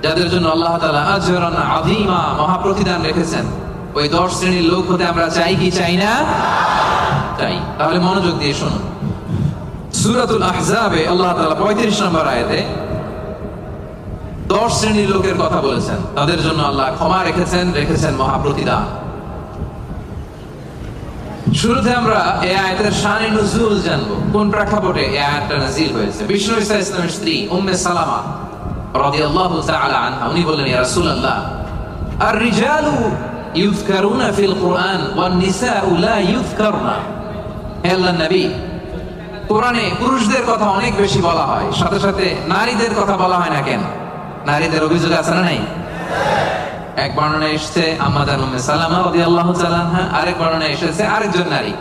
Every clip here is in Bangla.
যাদের জন্য আল্লাহ তাআলা আজরান আযীমা, মহা প্রতিদান রেখেছেন। ওই 10 শ্রেণীর লোক হতে আমরা চাই কি চাই না? চাই। তাহলে মনোযোগ দিয়ে শুনুন। সূরাতুল আহজাবে আল্লাহ তাআলা 35 নম্বর আয়াতে 10 শ্রেণীর লোকের কথা বলেছেন। তাদের জন্য আল্লাহ ক্ষমা রেখেছেন মহা প্রতিদান। শুরুতে আমরা এই আয়াতের শানে নুজুল জানবো, কোন প্রেক্ষাপটে এই আয়াতটা নাযিল হয়েছে। বিষ্ণু ঈসা ইসলামের স্ত্রী উম্মে সালামা রাদিয়াল্লাহু তাআলা আনহা উনি বললেন, ইয়া রাসূলুল্লাহ, আর-রিজালু ইউযকারুনা ফিল কুরআন ওয়ান নিসাউ লা ইউযকারনা। হে আল্লাহর নবী, কোরআনে পুরুষদের কথা অনেক বেশি বলা হয়, সাথে সাথে নারীদের কথা বলা হয় না কেন? নারীদের অভিযোগ আছে না নাই? এক বর্ণনায় এসেছে আম্মা জান উম্মে সালামা রাদিয়াল্লাহু তাআলা আনহা, আরেক বর্ণনায় এসেছে আরেকজন নারী।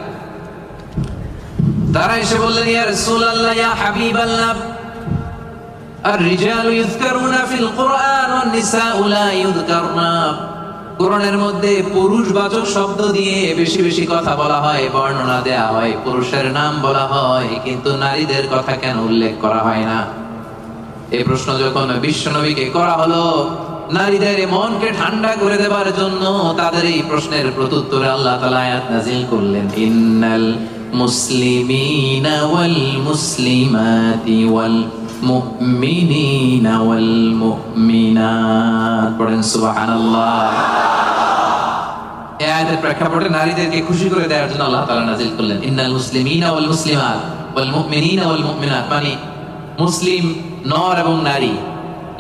তারা এসে বললেন, ইয়া রাসূলুল্লাহ, ইয়া হাবিবাল্লাহ, আর-রিজালু ইউযকারুনা ফিল কুরআন ওয়ান নিসাউ লা ইউযকারনা। কোরআনের মধ্যে পুরুষবাচক শব্দ দিয়ে বেশি বেশি কথা বলা হয়, বর্ণনা দেয়া হয়, পুরুষের নাম বলা হয়, কিন্তু নারীদের কথা কেন উল্লেখ করা হয় না? এই প্রশ্ন যখন বিশ্বনবীকে করা হলো, নারীদের মনকে ঠান্ডা করে দেবার জন্য তাদের এই প্রশ্নের প্রত্যুত্তরে আল্লাহ তাআলা আয়াত নাযিল করলেন, ইন্নাল মুসলিমিনা ওয়াল মুসলিমাতি ওয়াল মুমিনিনা ওয়াল মুমিনাত। পড়েন সুবহানাল্লাহ। এই আয়াতের প্রেক্ষাপটে নারীদেরকে খুশি করে দেওয়ার জন্য আল্লাহ তাআলা নাযিল করলেন, ইন্নাল মুসলিমিনা ওয়াল মুসলিমাত ওয়াল মুমিনিনা ওয়াল মুমিনাত। মানে মুসলিম নর এবং নারী,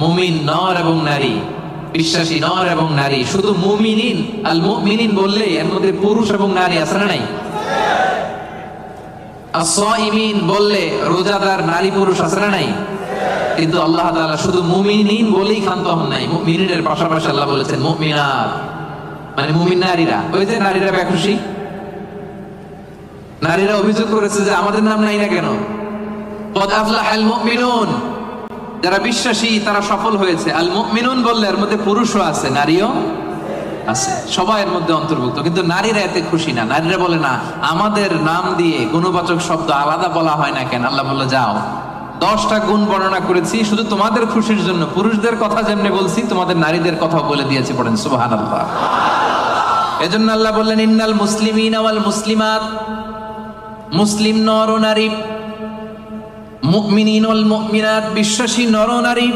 মুমিন নর এবং নারী, বিশ্বাসী নর এবং নারী। শুধু মুমিনিন, আল মুমিনিন বললে এর মধ্যে পুরুষ এবং নারী আছে না নাই? as-সাইমিন বললে রোজাদার নারী পুরুষ আছে না নাই? কিন্তু আল্লাহ তাআলা শুধু মুমিনিন বলেই ক্ষান্ত হন নাই। মুমিনের পাশাপাশি আল্লাহ বলেছেন মুমিনাত, মানে মুমিন নারীরা। ওই যে নারীরা বেখুশি, নারীরা অভিযোগ করেছে যে আমাদের নাম নাই না কেন? কদ আফলাহাল মুমিনুন, যারা বিশ্বাসী তারা সফল হয়েছে। আল মুমিনুন বললে এর মধ্যে পুরুষও আছে, নারীও আছে, সবাই এর মধ্যে অন্তর্ভুক্ত। কিন্তু নারীরা এতে খুশি না। নারীরা বলে, না, আমাদের নাম দিয়ে গুণবাচক শব্দ আলাদা বলা হয় না কেন? আল্লাহ বলল, যাও, 10টা গুণ বর্ণনা করেছি শুধু তোমাদের খুশির জন্য। পুরুষদের কথা যেমনি বলছি, তোমাদের নারীদের কথাও বলে দিয়েছি। পড়েন সুবহানাল্লাহ। এজন্য আল্লাহ বললেন, ইন্নাল মুসলিমিনা ওয়াল মুসলিমাত, মুসলিম নর ও নারী, মুমিনিন ওয়াল মুমিনাত, বিশ্বাসী নর ও নারী,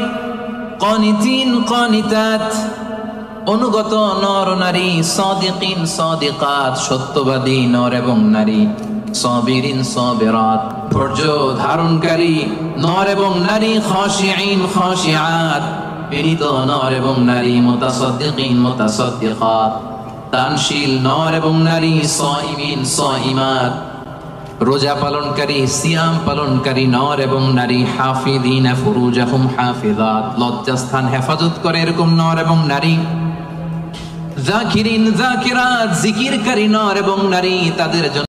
কানিতিন কানিতাত, অনুগত নর নারী, সাদিকিন সাদিকাত, সত্যবাদী নর এবং নারী, সাবিরিন সাবিরাত, ধৈর্য ধারণকারী নর এবং নারী, খাশিঈন খাশিআত, বিনীত নর এবং নারী, মুতাসাদ্দিকিন মুতাসাদ্দিকাত, দানশীল নর এবং নারী, সাইমিন সাইমাত, রোজা পালনকারী সিয়াম পালনকারী নর এবং নারী, হাফিযিনা ফুরুজাহুম হাফিজাত, লজ্জাস্থান হেফাজত করে এরকম নর এবং নারী, যাকিরিন যাকিরাত, জিকিরকারী নর এবং নারী, তাদের জন্য